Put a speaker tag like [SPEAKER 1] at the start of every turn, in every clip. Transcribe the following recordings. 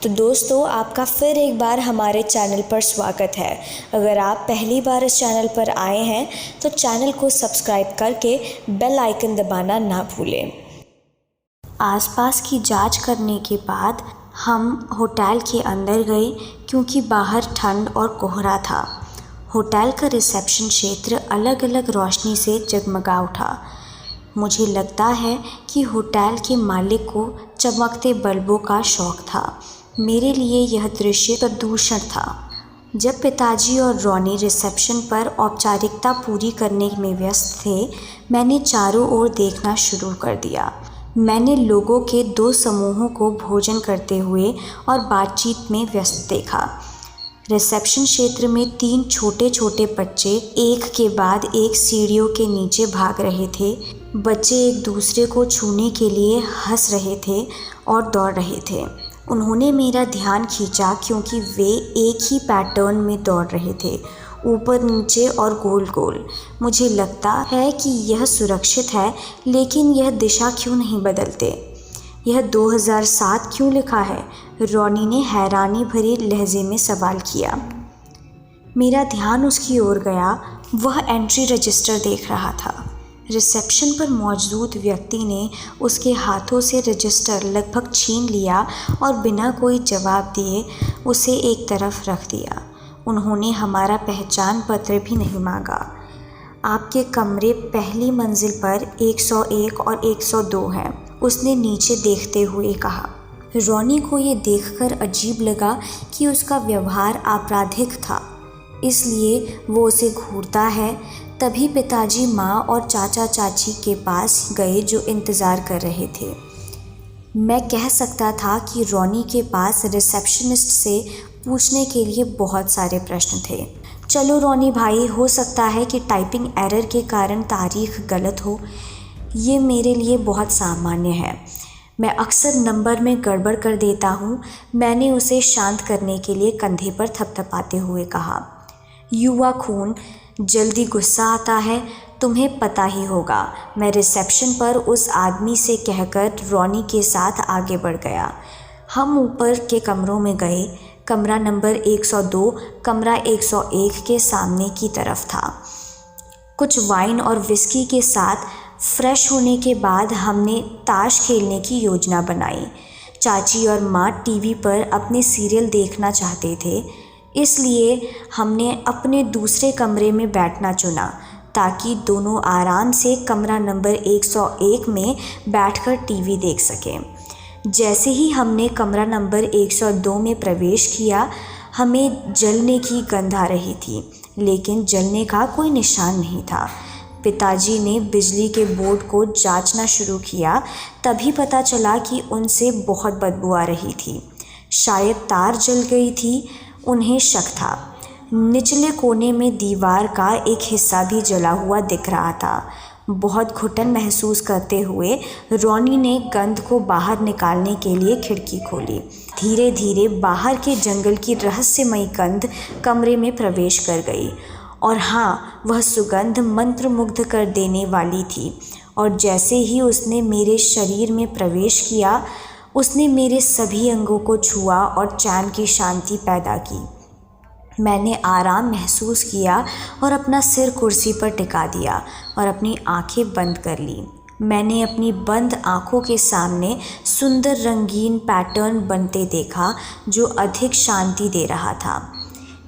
[SPEAKER 1] तो दोस्तों, आपका फिर एक बार हमारे चैनल पर स्वागत है। अगर आप पहली बार इस चैनल पर आए हैं तो चैनल को सब्सक्राइब करके बेल आइकन दबाना ना भूलें। आसपास की जांच करने के बाद हम होटल के अंदर गए क्योंकि बाहर ठंड और कोहरा था। होटल का रिसेप्शन क्षेत्र अलग अलग रोशनी से जगमगा उठा। मुझे लगता है कि होटल के मालिक को चमकते बल्बों का शौक था। मेरे लिए यह दृश्य प्रदूषण था। जब पिताजी और रॉनी रिसेप्शन पर औपचारिकता पूरी करने में व्यस्त थे, मैंने चारों ओर देखना शुरू कर दिया। मैंने लोगों के दो समूहों को भोजन करते हुए और बातचीत में व्यस्त देखा। रिसेप्शन क्षेत्र में 3 छोटे छोटे बच्चे एक के बाद एक सीढ़ियों के नीचे भाग रहे थे। बच्चे एक दूसरे को छूने के लिए हंस रहे थे और दौड़ रहे थे। उन्होंने मेरा ध्यान खींचा क्योंकि वे एक ही पैटर्न में दौड़ रहे थे, ऊपर नीचे और गोल गोल। मुझे लगता है कि यह सुरक्षित है, लेकिन यह दिशा क्यों नहीं बदलते? यह 2007 क्यों लिखा है? रॉनी ने हैरानी भरे लहजे में सवाल किया। मेरा ध्यान उसकी ओर गया। वह एंट्री रजिस्टर देख रहा था। रिसेप्शन पर मौजूद व्यक्ति ने उसके हाथों से रजिस्टर लगभग छीन लिया और बिना कोई जवाब दिए उसे एक तरफ रख दिया। उन्होंने हमारा पहचान पत्र भी नहीं मांगा। आपके कमरे पहली मंजिल पर 101 और 102 हैं, उसने नीचे देखते हुए कहा। रॉनी को ये देखकर अजीब लगा कि उसका व्यवहार आपराधिक था, इसलिए वो उसे घूरता है। तभी पिताजी माँ और चाचा चाची के पास गए जो इंतज़ार कर रहे थे। मैं कह सकता था कि रॉनी के पास रिसेप्शनिस्ट से पूछने के लिए बहुत सारे प्रश्न थे। चलो रॉनी भाई, हो सकता है कि टाइपिंग एरर के कारण तारीख गलत हो। ये मेरे लिए बहुत सामान्य है। मैं अक्सर नंबर में गड़बड़ कर देता हूँ। मैंने उसे शांत करने के लिए कंधे पर थपथपाते हुए कहा। युवा खून, जल्दी गुस्सा आता है, तुम्हें पता ही होगा। मैं रिसेप्शन पर उस आदमी से कहकर रॉनी के साथ आगे बढ़ गया। हम ऊपर के कमरों में गए। कमरा नंबर 102 कमरा 101 के सामने की तरफ था। कुछ वाइन और विस्की के साथ फ्रेश होने के बाद हमने ताश खेलने की योजना बनाई। चाची और माँ टीवी पर अपने सीरियल देखना चाहते थे, इसलिए हमने अपने दूसरे कमरे में बैठना चुना ताकि दोनों आराम से कमरा नंबर 101 में बैठकर टीवी देख सकें। जैसे ही हमने कमरा नंबर 102 में प्रवेश किया, हमें जलने की गंध आ रही थी, लेकिन जलने का कोई निशान नहीं था। पिताजी ने बिजली के बोर्ड को जांचना शुरू किया। तभी पता चला कि उनसे बहुत बदबू आ रही थी। शायद तार जल गई थी, उन्हें शक था। निचले कोने में दीवार का एक हिस्सा भी जला हुआ दिख रहा था। बहुत घुटन महसूस करते हुए रॉनी ने गंध को बाहर निकालने के लिए खिड़की खोली। धीरे धीरे बाहर के जंगल की रहस्यमयी गंध कमरे में प्रवेश कर गई। और हाँ, वह सुगंध मंत्रमुग्ध कर देने वाली थी। और जैसे ही उसने मेरे शरीर में प्रवेश किया, उसने मेरे सभी अंगों को छुआ और चैन की शांति पैदा की। मैंने आराम महसूस किया और अपना सिर कुर्सी पर टिका दिया और अपनी आंखें बंद कर ली। मैंने अपनी बंद आंखों के सामने सुंदर रंगीन पैटर्न बनते देखा जो अधिक शांति दे रहा था।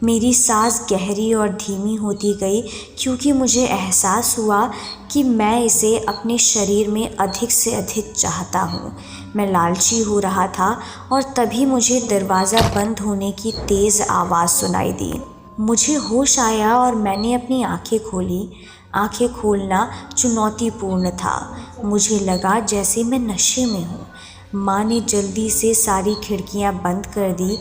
[SPEAKER 1] मेरी सांस गहरी और धीमी होती गई क्योंकि मुझे एहसास हुआ कि मैं इसे अपने शरीर में अधिक से अधिक चाहता हूँ। मैं लालची हो रहा था और तभी मुझे दरवाज़ा बंद होने की तेज़ आवाज़ सुनाई दी। मुझे होश आया और मैंने अपनी आंखें खोली। आंखें खोलना चुनौतीपूर्ण था। मुझे लगा जैसे मैं नशे में हूँ। माँ ने जल्दी से सारी खिड़कियाँ बंद कर दी।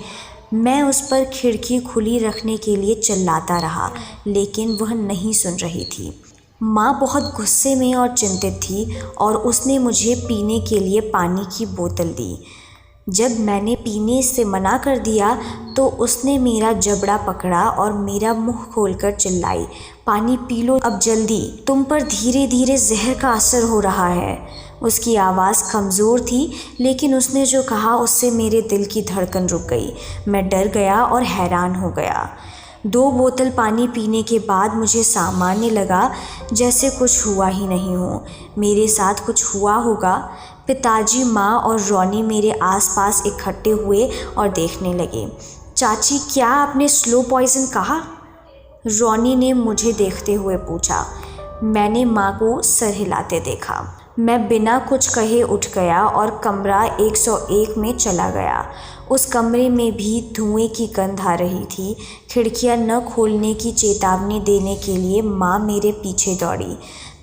[SPEAKER 1] मैं उस पर खिड़की खुली रखने के लिए चिल्लाता रहा, लेकिन वह नहीं सुन रही थी। माँ बहुत गुस्से में और चिंतित थी और उसने मुझे पीने के लिए पानी की बोतल दी। जब मैंने पीने से मना कर दिया तो उसने मेरा जबड़ा पकड़ा और मेरा मुंह खोलकर चिल्लाई, पानी पी लो अब जल्दी, तुम पर धीरे धीरे जहर का असर हो रहा है। उसकी आवाज़ कमज़ोर थी, लेकिन उसने जो कहा उससे मेरे दिल की धड़कन रुक गई। मैं डर गया और हैरान हो गया। 2 बोतल पानी पीने के बाद मुझे सामान्य लगा, जैसे कुछ हुआ ही नहीं हो। मेरे साथ कुछ हुआ होगा। पिताजी, माँ और रॉनी मेरे आसपास इकट्ठे हुए और देखने लगे। चाची, क्या आपने स्लो पॉइज़न कहा? रॉनी ने मुझे देखते हुए पूछा। मैंने माँ को सर हिलाते देखा। मैं बिना कुछ कहे उठ गया और कमरा 101 में चला गया। उस कमरे में भी धुएं की गंध आ रही थी। खिड़कियां न खोलने की चेतावनी देने के लिए माँ मेरे पीछे दौड़ी।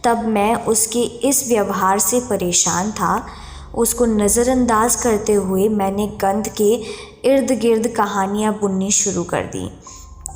[SPEAKER 1] तब मैं उसके इस व्यवहार से परेशान था। उसको नज़रअंदाज करते हुए मैंने गंध के इर्द गिर्द कहानियाँ बुननी शुरू कर दी।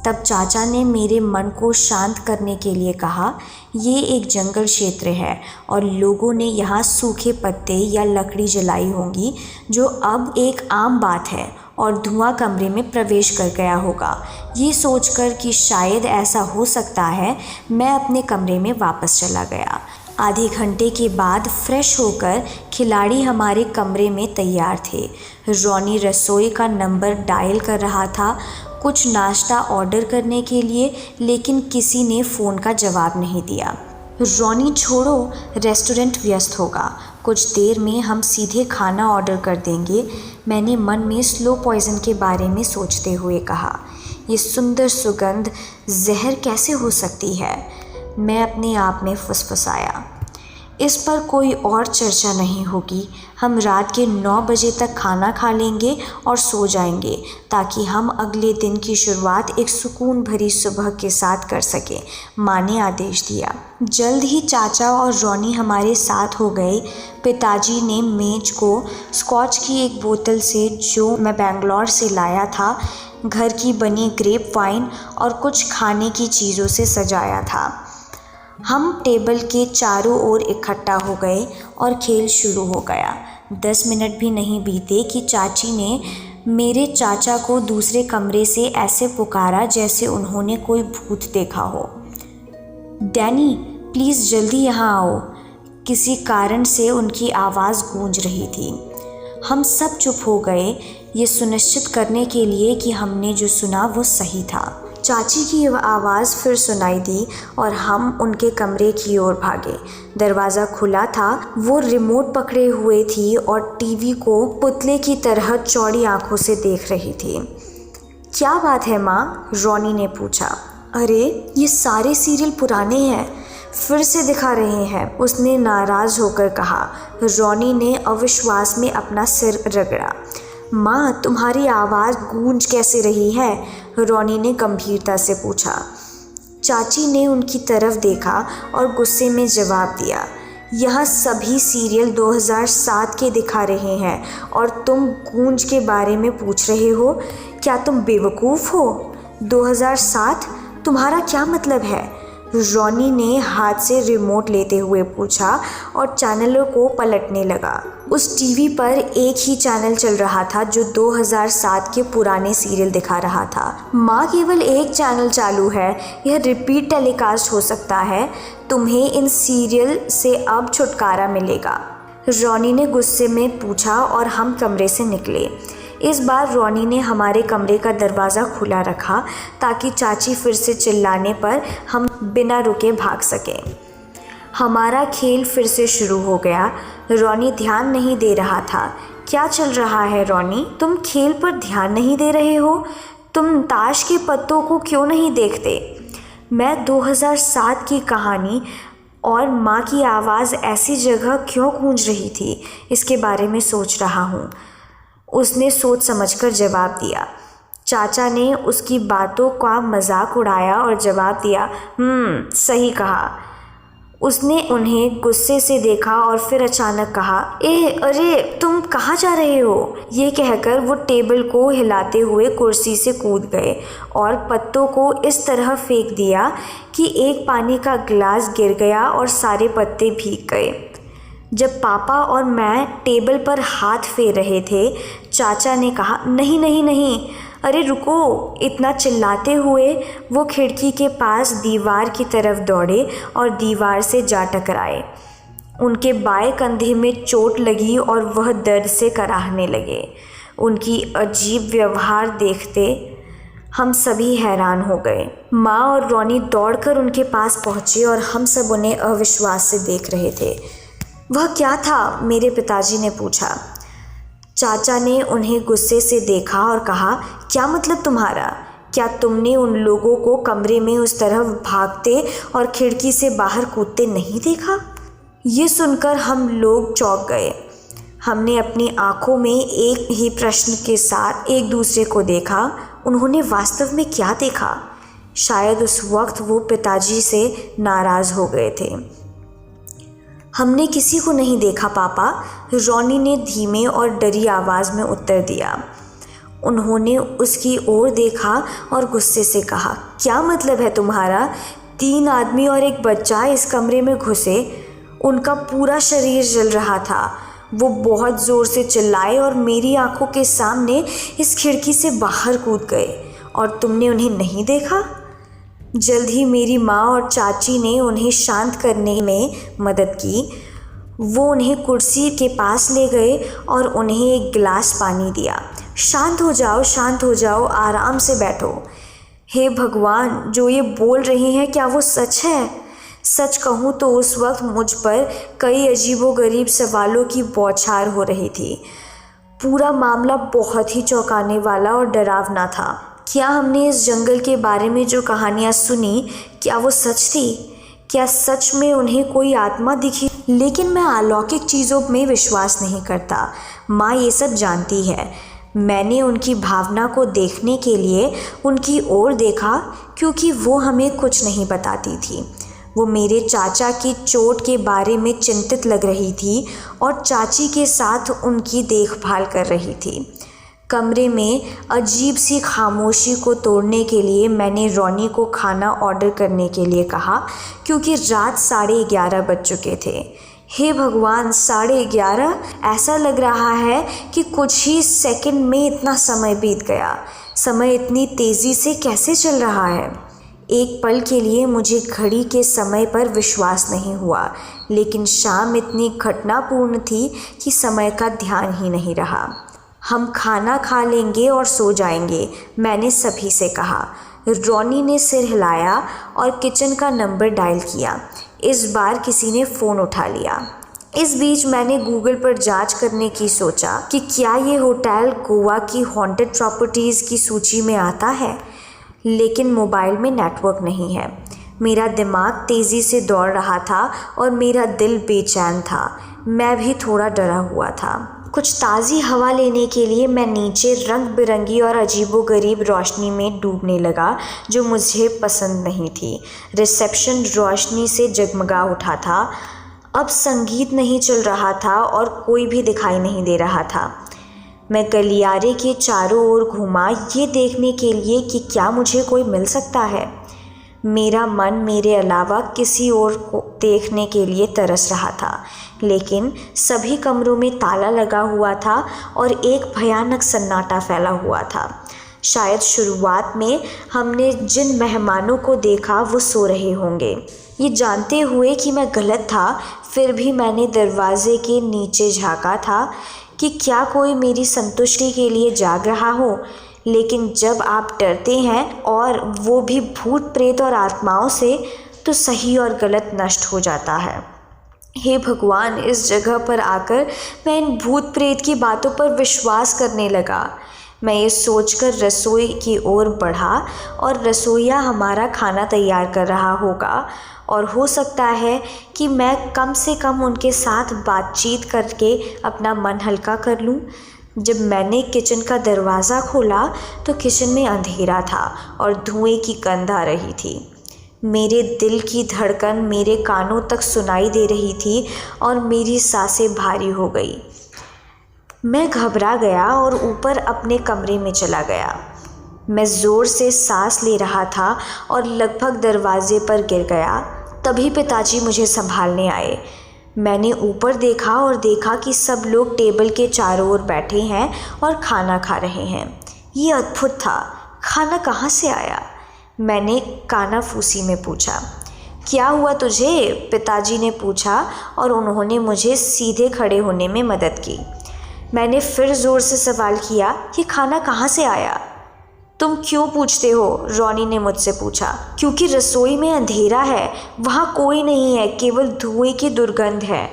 [SPEAKER 1] तब चाचा ने मेरे मन को शांत करने के लिए कहा, ये एक जंगल क्षेत्र है और लोगों ने यहाँ सूखे पत्ते या लकड़ी जलाई होंगी, जो अब एक आम बात है, और धुआं कमरे में प्रवेश कर गया होगा। ये सोचकर कि शायद ऐसा हो सकता है, मैं अपने कमरे में वापस चला गया। आधे घंटे के बाद फ्रेश होकर खिलाड़ी हमारे कमरे में तैयार थे। रॉनी रसोई का नंबर डायल कर रहा था, कुछ नाश्ता ऑर्डर करने के लिए, लेकिन किसी ने फ़ोन का जवाब नहीं दिया। रॉनी, छोड़ो, रेस्टोरेंट व्यस्त होगा, कुछ देर में हम सीधे खाना ऑर्डर कर देंगे, मैंने मन में स्लो पॉइज़न के बारे में सोचते हुए कहा। ये सुंदर सुगंध जहर कैसे हो सकती है? मैं अपने आप में फुसफुसाया। इस पर कोई और चर्चा नहीं होगी। हम रात के 9 बजे तक खाना खा लेंगे और सो जाएंगे, ताकि हम अगले दिन की शुरुआत एक सुकून भरी सुबह के साथ कर सकें, माँ ने आदेश दिया। जल्द ही चाचा और रॉनी हमारे साथ हो गए। पिताजी ने मेज को स्कॉच की एक बोतल से, जो मैं बेंगलोर से लाया था, घर की बनी ग्रेप वाइन और कुछ खाने की चीज़ों से सजाया था। हम टेबल के चारों ओर इकट्ठा हो गए और खेल शुरू हो गया। 10 मिनट भी नहीं बीते कि चाची ने मेरे चाचा को दूसरे कमरे से ऐसे पुकारा जैसे उन्होंने कोई भूत देखा हो। डैनी, प्लीज़ जल्दी यहाँ आओ। किसी कारण से उनकी आवाज़ गूंज रही थी। हम सब चुप हो गए, ये सुनिश्चित करने के लिए कि हमने जो सुना वो सही था। चाची की आवाज़ फिर सुनाई दी और हम उनके कमरे की ओर भागे। दरवाज़ा खुला था। वो रिमोट पकड़े हुए थी और टीवी को पुतले की तरह चौड़ी आंखों से देख रही थी। क्या बात है माँ? रॉनी ने पूछा। अरे, ये सारे सीरियल पुराने हैं, फिर से दिखा रहे हैं, उसने नाराज़ होकर कहा। रॉनी ने अविश्वास में अपना सिर रगड़ा। माँ, तुम्हारी आवाज़ गूंज कैसे रही है? रॉनी ने गंभीरता से पूछा। चाची ने उनकी तरफ देखा और गुस्से में जवाब दिया, यहाँ सभी सीरियल 2007 के दिखा रहे हैं और तुम गूंज के बारे में पूछ रहे हो? क्या तुम बेवकूफ़ हो? 2007? तुम्हारा क्या मतलब है? रॉनी ने हाथ से रिमोट लेते हुए पूछा और चैनलों को पलटने लगा। उस टीवी पर एक ही चैनल चल रहा था जो 2007 के पुराने सीरियल दिखा रहा था। माँ, केवल एक चैनल चालू है, यह रिपीट टेलीकास्ट हो सकता है। तुम्हें इन सीरियल से अब छुटकारा मिलेगा, रॉनी ने गुस्से में पूछा और हम कमरे से निकले। इस बार रॉनी ने हमारे कमरे का दरवाज़ा खुला रखा ताकि चाची फिर से चिल्लाने पर हम बिना रुके भाग सकें। हमारा खेल फिर से शुरू हो गया। रॉनी ध्यान नहीं दे रहा था। क्या चल रहा है रॉनी? तुम खेल पर ध्यान नहीं दे रहे हो? तुम ताश के पत्तों को क्यों नहीं देखते? मैं 2007 की कहानी और माँ की आवाज़ ऐसी जगह क्यों गूंज रही थी, इसके बारे में सोच रहा हूँ, उसने सोच समझकर जवाब दिया। चाचा ने उसकी बातों का मजाक उड़ाया और जवाब दिया, सही कहा। उसने उन्हें गुस्से से देखा और फिर अचानक कहा, अरे तुम कहाँ जा रहे हो? ये कहकर वो टेबल को हिलाते हुए कुर्सी से कूद गए और पत्तों को इस तरह फेंक दिया कि एक पानी का गिलास गिर गया और सारे पत्ते भीग गए। जब पापा और मैं टेबल पर हाथ फेर रहे थे, चाचा ने कहा, नहीं नहीं नहीं, अरे रुको। इतना चिल्लाते हुए वो खिड़की के पास दीवार की तरफ दौड़े और दीवार से जा टकराए। उनके बाएं कंधे में चोट लगी और वह दर्द से कराहने लगे। उनकी अजीब व्यवहार देखते हम सभी हैरान हो गए। माँ और रॉनी दौड़कर उनके पास पहुँचे और हम सब उन्हें अविश्वास से देख रहे थे। वह क्या था? मेरे पिताजी ने पूछा। चाचा ने उन्हें गुस्से से देखा और कहा, क्या मतलब तुम्हारा? क्या तुमने उन लोगों को कमरे में उस तरफ भागते और खिड़की से बाहर कूदते नहीं देखा? ये सुनकर हम लोग चौंक गए। हमने अपनी आंखों में एक ही प्रश्न के साथ एक दूसरे को देखा। उन्होंने वास्तव में क्या देखा? शायद उस वक्त वो पिताजी से नाराज़ हो गए थे। हमने किसी को नहीं देखा पापा, रॉनी ने धीमे और डरी आवाज़ में उत्तर दिया। उन्होंने उसकी ओर देखा और गुस्से से कहा, क्या मतलब है तुम्हारा? 3 आदमी और एक बच्चा इस कमरे में घुसे। उनका पूरा शरीर जल रहा था। वो बहुत ज़ोर से चिल्लाए और मेरी आंखों के सामने इस खिड़की से बाहर कूद गए और तुमने उन्हें नहीं देखा? जल्द ही मेरी माँ और चाची ने उन्हें शांत करने में मदद की। वो उन्हें कुर्सी के पास ले गए और उन्हें एक गिलास पानी दिया। शांत हो जाओ, आराम से बैठो। हे भगवान, जो ये बोल रहे हैं क्या वो सच है? सच कहूँ तो उस वक्त मुझ पर कई अजीबोगरीब सवालों की बौछार हो रही थी। पूरा मामला बहुत ही चौंकाने वाला और डरावना था। क्या हमने इस जंगल के बारे में जो कहानियाँ सुनी, क्या वो सच थी? क्या सच में उन्हें कोई आत्मा दिखी? लेकिन मैं अलौकिक चीज़ों में विश्वास नहीं करता। माँ ये सब जानती है। मैंने उनकी भावना को देखने के लिए उनकी ओर देखा, क्योंकि वो हमें कुछ नहीं बताती थी। वो मेरे चाचा की चोट के बारे में चिंतित लग रही थी और चाची के साथ उनकी देखभाल कर रही थी। कमरे में अजीब सी खामोशी को तोड़ने के लिए मैंने रॉनी को खाना ऑर्डर करने के लिए कहा, क्योंकि रात 11:30 बज चुके थे। हे भगवान, 11:30! ऐसा लग रहा है कि कुछ ही सेकंड में इतना समय बीत गया। समय इतनी तेज़ी से कैसे चल रहा है? एक पल के लिए मुझे घड़ी के समय पर विश्वास नहीं हुआ, लेकिन शाम इतनी घटनापूर्ण थी कि समय का ध्यान ही नहीं रहा। हम खाना खा लेंगे और सो जाएंगे, मैंने सभी से कहा। रॉनी ने सिर हिलाया और किचन का नंबर डायल किया। इस बार किसी ने फ़ोन उठा लिया। इस बीच मैंने गूगल पर जांच करने की सोचा कि क्या ये होटल गोवा की हॉन्टेड प्रॉपर्टीज़ की सूची में आता है, लेकिन मोबाइल में नेटवर्क नहीं है। मेरा दिमाग तेज़ी से दौड़ रहा था और मेरा दिल बेचैन था। मैं भी थोड़ा डरा हुआ था। कुछ ताज़ी हवा लेने के लिए मैं नीचे रंग बिरंगी और अजीबोगरीब रोशनी में डूबने लगा, जो मुझे पसंद नहीं थी। रिसेप्शन रोशनी से जगमगा उठा था। अब संगीत नहीं चल रहा था और कोई भी दिखाई नहीं दे रहा था। मैं गलियारे के चारों ओर घूमा, ये देखने के लिए कि क्या मुझे कोई मिल सकता है। मेरा मन मेरे अलावा किसी और को देखने के लिए तरस रहा था, लेकिन सभी कमरों में ताला लगा हुआ था और एक भयानक सन्नाटा फैला हुआ था। शायद शुरुआत में हमने जिन मेहमानों को देखा वो सो रहे होंगे। ये जानते हुए कि मैं गलत था, फिर भी मैंने दरवाजे के नीचे झांका था कि क्या कोई मेरी संतुष्टि के लिए जाग रहा हो। लेकिन जब आप डरते हैं, और वो भी भूत प्रेत और आत्माओं से, तो सही और गलत नष्ट हो जाता है। हे भगवान, इस जगह पर आकर मैं इन भूत प्रेत की बातों पर विश्वास करने लगा। मैं ये सोचकर रसोई की ओर बढ़ा और रसोइया हमारा खाना तैयार कर रहा होगा, और हो सकता है कि मैं कम से कम उनके साथ बातचीत करके अपना मन हल्का कर लूं। जब मैंने किचन का दरवाज़ा खोला तो किचन में अंधेरा था और धुएं की गंध आ रही थी। मेरे दिल की धड़कन मेरे कानों तक सुनाई दे रही थी और मेरी सांसें भारी हो गई। मैं घबरा गया और ऊपर अपने कमरे में चला गया। मैं ज़ोर से सांस ले रहा था और लगभग दरवाजे पर गिर गया। तभी पिताजी मुझे संभालने आए। मैंने ऊपर देखा और देखा कि सब लोग टेबल के चारों ओर बैठे हैं और खाना खा रहे हैं। ये अद्भुत था। खाना कहाँ से आया? मैंने कानाफूसी में पूछा। क्या हुआ तुझे? पिताजी ने पूछा और उन्होंने मुझे सीधे खड़े होने में मदद की। मैंने फिर ज़ोर से सवाल किया, ये खाना कहाँ से आया? तुम क्यों पूछते हो? रॉनी ने मुझसे पूछा। क्योंकि रसोई में अंधेरा है, वहाँ कोई नहीं है, केवल धुएं की दुर्गंध है।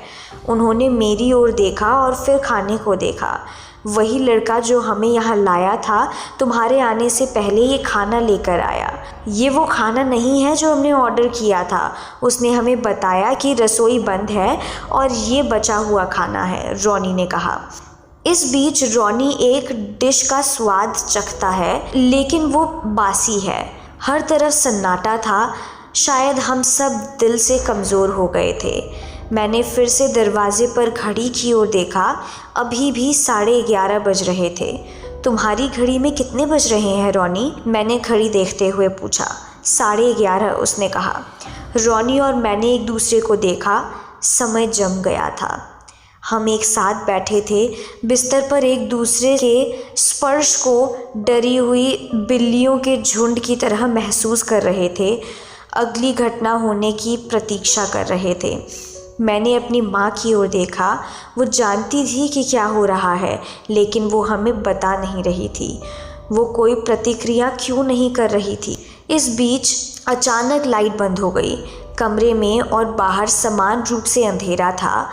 [SPEAKER 1] उन्होंने मेरी ओर देखा और फिर खाने को देखा। वही लड़का जो हमें यहाँ लाया था तुम्हारे आने से पहले ये खाना लेकर आया। ये वो खाना नहीं है जो हमने ऑर्डर किया था। उसने हमें बताया कि रसोई बंद है और ये बचा हुआ खाना है, रॉनी ने कहा। इस बीच रॉनी एक डिश का स्वाद चखता है, लेकिन वो बासी है। हर तरफ सन्नाटा था। शायद हम सब दिल से कमज़ोर हो गए थे। मैंने फिर से दरवाजे पर घड़ी की ओर देखा। अभी भी 11:30 बज रहे थे। तुम्हारी घड़ी में कितने बज रहे हैं रॉनी? मैंने घड़ी देखते हुए पूछा। 11:30, उसने कहा। रॉनी और मैंने एक दूसरे को देखा। समय जम गया था। हम एक साथ बैठे थे, बिस्तर पर एक दूसरे के स्पर्श को डरी हुई बिल्लियों के झुंड की तरह महसूस कर रहे थे। अगली घटना होने की प्रतीक्षा कर रहे थे। मैंने अपनी माँ की ओर देखा। वो जानती थी कि क्या हो रहा है, लेकिन वो हमें बता नहीं रही थी। वो कोई प्रतिक्रिया क्यों नहीं कर रही थी। इस बीच अचानक लाइट बंद हो गई। कमरे में और बाहर समान रूप से अंधेरा था।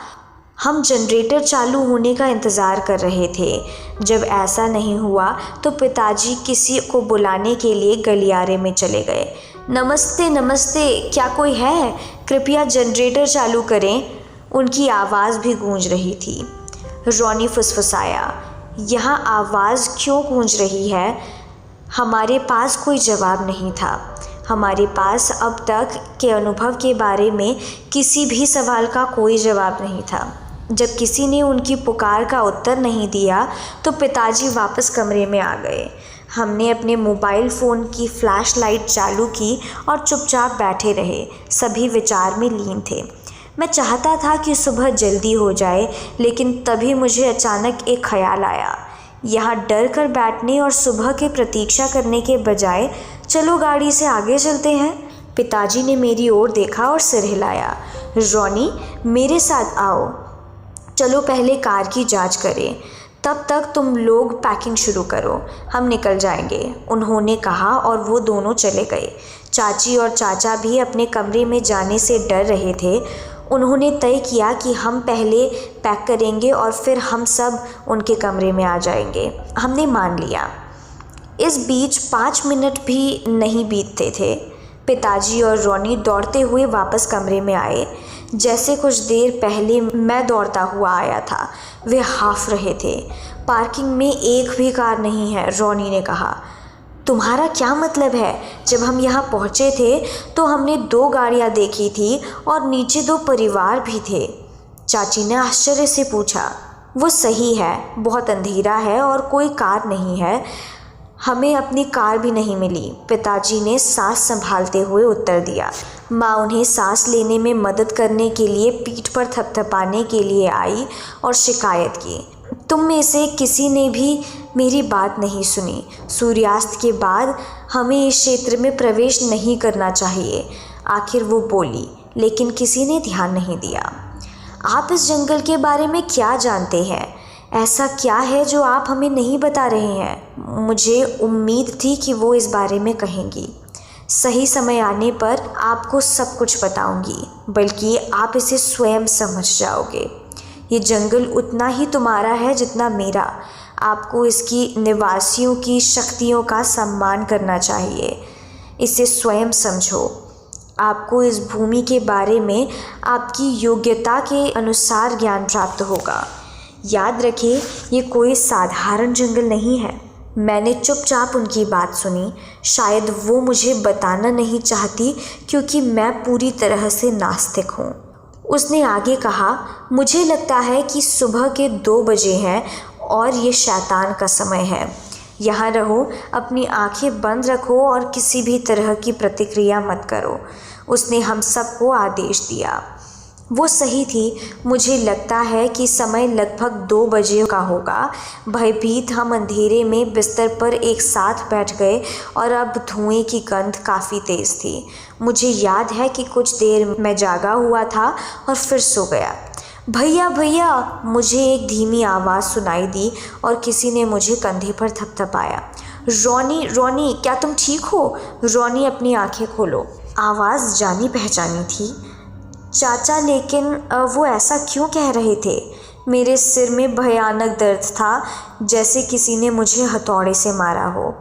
[SPEAKER 1] हम जनरेटर चालू होने का इंतज़ार कर रहे थे। जब ऐसा नहीं हुआ तो पिताजी किसी को बुलाने के लिए गलियारे में चले गए। नमस्ते नमस्ते, क्या कोई है? कृपया जनरेटर चालू करें। उनकी आवाज़ भी गूंज रही थी। रॉनी फुसफुसाया, यहाँ आवाज़ क्यों गूंज रही है? हमारे पास कोई जवाब नहीं था। हमारे पास अब तक के अनुभव के बारे में किसी भी सवाल का कोई जवाब नहीं था। जब किसी ने उनकी पुकार का उत्तर नहीं दिया तो पिताजी वापस कमरे में आ गए। हमने अपने मोबाइल फ़ोन की फ्लैश लाइट चालू की और चुपचाप बैठे रहे। सभी विचार में लीन थे। मैं चाहता था कि सुबह जल्दी हो जाए, लेकिन तभी मुझे अचानक एक ख्याल आया। यहाँ डर कर बैठने और सुबह की प्रतीक्षा करने के बजाय चलो गाड़ी से आगे चलते हैं। पिताजी ने मेरी ओर देखा और सिर हिलाया। रॉनी, मेरे साथ आओ। चलो पहले कार की जांच करें, तब तक तुम लोग पैकिंग शुरू करो, हम निकल जाएंगे, उन्होंने कहा और वो दोनों चले गए। चाची और चाचा भी अपने कमरे में जाने से डर रहे थे। उन्होंने तय किया कि हम पहले पैक करेंगे और फिर हम सब उनके कमरे में आ जाएंगे। हमने मान लिया। इस बीच 5 मिनट भी नहीं बीतते थे। पिताजी और रॉनी दौड़ते हुए वापस कमरे में आए, जैसे कुछ देर पहले मैं दौड़ता हुआ आया था। वे हाफ रहे थे। पार्किंग में एक भी कार नहीं है, रॉनी ने कहा। तुम्हारा क्या मतलब है? जब हम यहाँ पहुँचे थे तो हमने 2 गाड़ियाँ देखी थी और नीचे 2 परिवार भी थे, चाची ने आश्चर्य से पूछा। वो सही है, बहुत अंधेरा है और कोई कार नहीं है। हमें अपनी कार भी नहीं मिली, पिताजी ने सांस संभालते हुए उत्तर दिया। माँ उन्हें सांस लेने में मदद करने के लिए पीठ पर थपथपाने के लिए आई और शिकायत की। तुम में से किसी ने भी मेरी बात नहीं सुनी। सूर्यास्त के बाद हमें इस क्षेत्र में प्रवेश नहीं करना चाहिए, आखिर वो बोली, लेकिन किसी ने ध्यान नहीं दिया। आप इस जंगल के बारे में क्या जानते हैं? ऐसा क्या है जो आप हमें नहीं बता रहे हैं? मुझे उम्मीद थी कि वो इस बारे में कहेंगी। सही समय आने पर आपको सब कुछ बताऊंगी, बल्कि आप इसे स्वयं समझ जाओगे। ये जंगल उतना ही तुम्हारा है जितना मेरा। आपको इसकी निवासियों की शक्तियों का सम्मान करना चाहिए। इसे स्वयं समझो। आपको इस भूमि के बारे में आपकी योग्यता के अनुसार ज्ञान प्राप्त होगा। याद रखिए, ये कोई साधारण जंगल नहीं है। मैंने चुपचाप उनकी बात सुनी। शायद वो मुझे बताना नहीं चाहती क्योंकि मैं पूरी तरह से नास्तिक हूँ। उसने आगे कहा, मुझे लगता है कि सुबह के 2 बजे हैं और ये शैतान का समय है। यहाँ रहो, अपनी आंखें बंद रखो और किसी भी तरह की प्रतिक्रिया मत करो। उसने हम सबको आदेश दिया। वो सही थी। मुझे लगता है कि समय लगभग 2 बजे का होगा। भयभीत हम अंधेरे में बिस्तर पर एक साथ बैठ गए और अब धुएं की गंध काफ़ी तेज़ थी। मुझे याद है कि कुछ देर मैं जागा हुआ था और फिर सो गया। भैया भैया, मुझे एक धीमी आवाज़ सुनाई दी और किसी ने मुझे कंधे पर थपथपाया। रोनी रोनी, क्या तुम ठीक हो? रोनी, अपनी आंखें खोलो। आवाज़ जानी पहचानी थी। चाचा, लेकिन वो ऐसा क्यों कह रहे थे? मेरे सिर में भयानक दर्द था, जैसे किसी ने मुझे हथौड़े से मारा हो।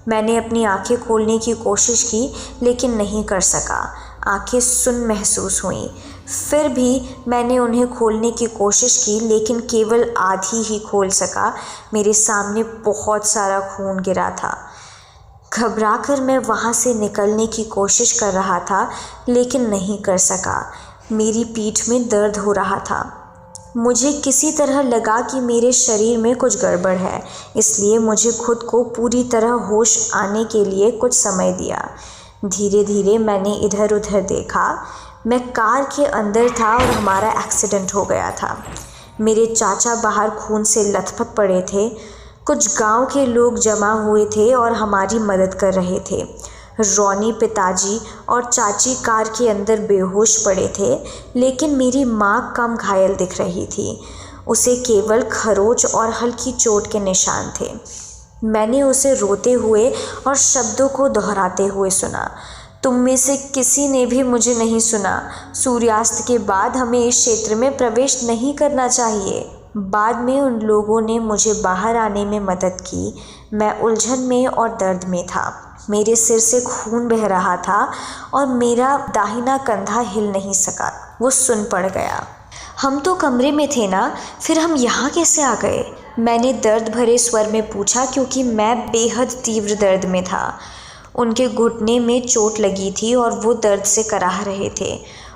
[SPEAKER 1] मैंने अपनी आंखें खोलने की कोशिश की, लेकिन नहीं कर सका। आंखें सुन्न महसूस हुईं। फिर भी मैंने उन्हें खोलने की कोशिश की, लेकिन केवल आधी ही खोल सका। मेरे सामने बहुत सारा खून गिरा था। घबराकर मैं वहाँ से निकलने की कोशिश कर रहा था, लेकिन नहीं कर सका। मेरी पीठ में दर्द हो रहा था। मुझे किसी तरह लगा कि मेरे शरीर में कुछ गड़बड़ है, इसलिए मुझे खुद को पूरी तरह होश आने के लिए कुछ समय दिया। धीरे धीरे मैंने इधर उधर देखा। मैं कार के अंदर था और हमारा एक्सीडेंट हो गया था। मेरे चाचा बाहर खून से लथपथ पड़े थे। कुछ गांव के लोग जमा हुए थे और हमारी मदद कर रहे थे। रोनी, पिताजी और चाची कार के अंदर बेहोश पड़े थे, लेकिन मेरी माँ कम घायल दिख रही थी। उसे केवल खरोच और हल्की चोट के निशान थे। मैंने उसे रोते हुए और शब्दों को दोहराते हुए सुना। तुम में से किसी ने भी मुझे नहीं सुना। सूर्यास्त के बाद हमें इस क्षेत्र में प्रवेश नहीं करना चाहिए। बाद में उन लोगों ने मुझे बाहर आने में मदद की। मैं उलझन में और दर्द में था। मेरे सिर से खून बह रहा था और मेरा दाहिना कंधा हिल नहीं सका। वो सुन पड़ गया। हम तो कमरे में थे ना, फिर हम यहाँ कैसे आ गए? मैंने दर्द भरे स्वर में पूछा, क्योंकि मैं बेहद तीव्र दर्द में था। उनके घुटने में चोट लगी थी और वो दर्द से कराह रहे थे।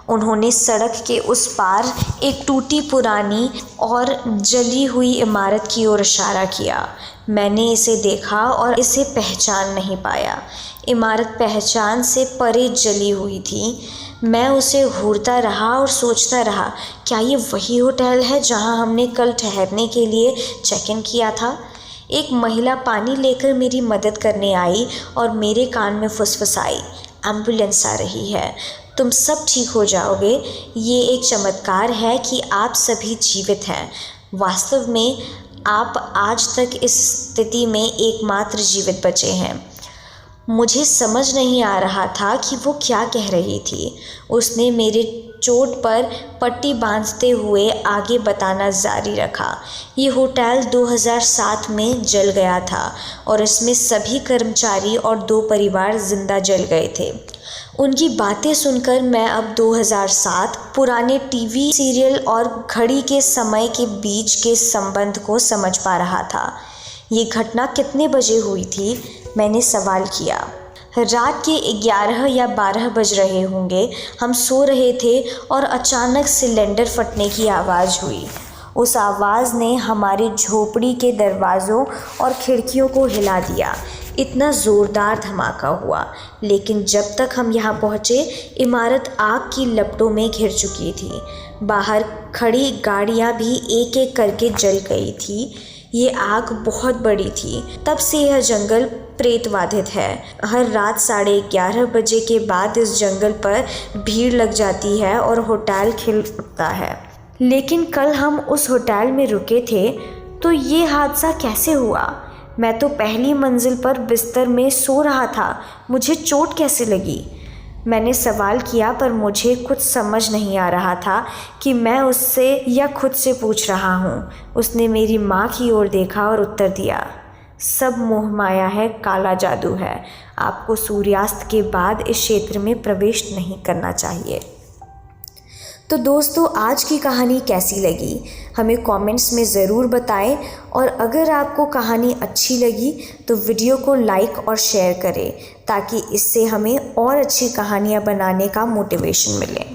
[SPEAKER 1] उन्होंने सड़क के उस पार एक टूटी पुरानी और जली हुई इमारत की ओर इशारा किया। मैंने इसे देखा और इसे पहचान नहीं पाया। इमारत पहचान से परे जली हुई थी। मैं उसे घूरता रहा और सोचता रहा, क्या ये वही होटल है जहां हमने कल ठहरने के लिए चेक इन किया था? एक महिला पानी लेकर मेरी मदद करने आई और मेरे कान में फुसफुसाई, एम्बुलेंस आ रही है, तुम सब ठीक हो जाओगे। ये एक चमत्कार है कि आप सभी जीवित हैं। वास्तव में आप आज तक इस स्थिति में एकमात्र जीवित बचे हैं। मुझे समझ नहीं आ रहा था कि वो क्या कह रही थी। उसने मेरे चोट पर पट्टी बांधते हुए आगे बताना जारी रखा। ये होटल 2007 में जल गया था और इसमें सभी कर्मचारी और 2 परिवार जिंदा जल गए थे। उनकी बातें सुनकर मैं अब 2007 पुराने टीवी सीरियल और घड़ी के समय के बीच के संबंध को समझ पा रहा था। ये घटना कितने बजे हुई थी? मैंने सवाल किया। रात के 11 या 12 बज रहे होंगे। हम सो रहे थे और अचानक सिलेंडर फटने की आवाज़ हुई। उस आवाज़ ने हमारी झोपड़ी के दरवाज़ों और खिड़कियों को हिला दिया। इतना ज़ोरदार धमाका हुआ, लेकिन जब तक हम यहाँ पहुँचे, इमारत आग की लपटों में घिर चुकी थी। बाहर खड़ी गाड़ियाँ भी एक एक करके जल गई थी। ये आग बहुत बड़ी थी। तब से यह जंगल प्रेतवाधित है। हर रात 11:30 बजे के बाद इस जंगल पर भीड़ लग जाती है और होटल खिल उठता है। लेकिन कल हम उस होटल में रुके थे, तो ये हादसा कैसे हुआ? मैं तो पहली मंजिल पर बिस्तर में सो रहा था। मुझे चोट कैसे लगी? मैंने सवाल किया, पर मुझे कुछ समझ नहीं आ रहा था कि मैं उससे या खुद से पूछ रहा हूँ। उसने मेरी माँ की ओर देखा और उत्तर दिया, सब मोह माया है, काला जादू है। आपको सूर्यास्त के बाद इस क्षेत्र में प्रवेश नहीं करना चाहिए। तो दोस्तों, आज की कहानी कैसी लगी हमें कमेंट्स में ज़रूर बताएं, और अगर आपको कहानी अच्छी लगी तो वीडियो को लाइक और शेयर करें, ताकि इससे हमें और अच्छी कहानियाँ बनाने का मोटिवेशन मिले।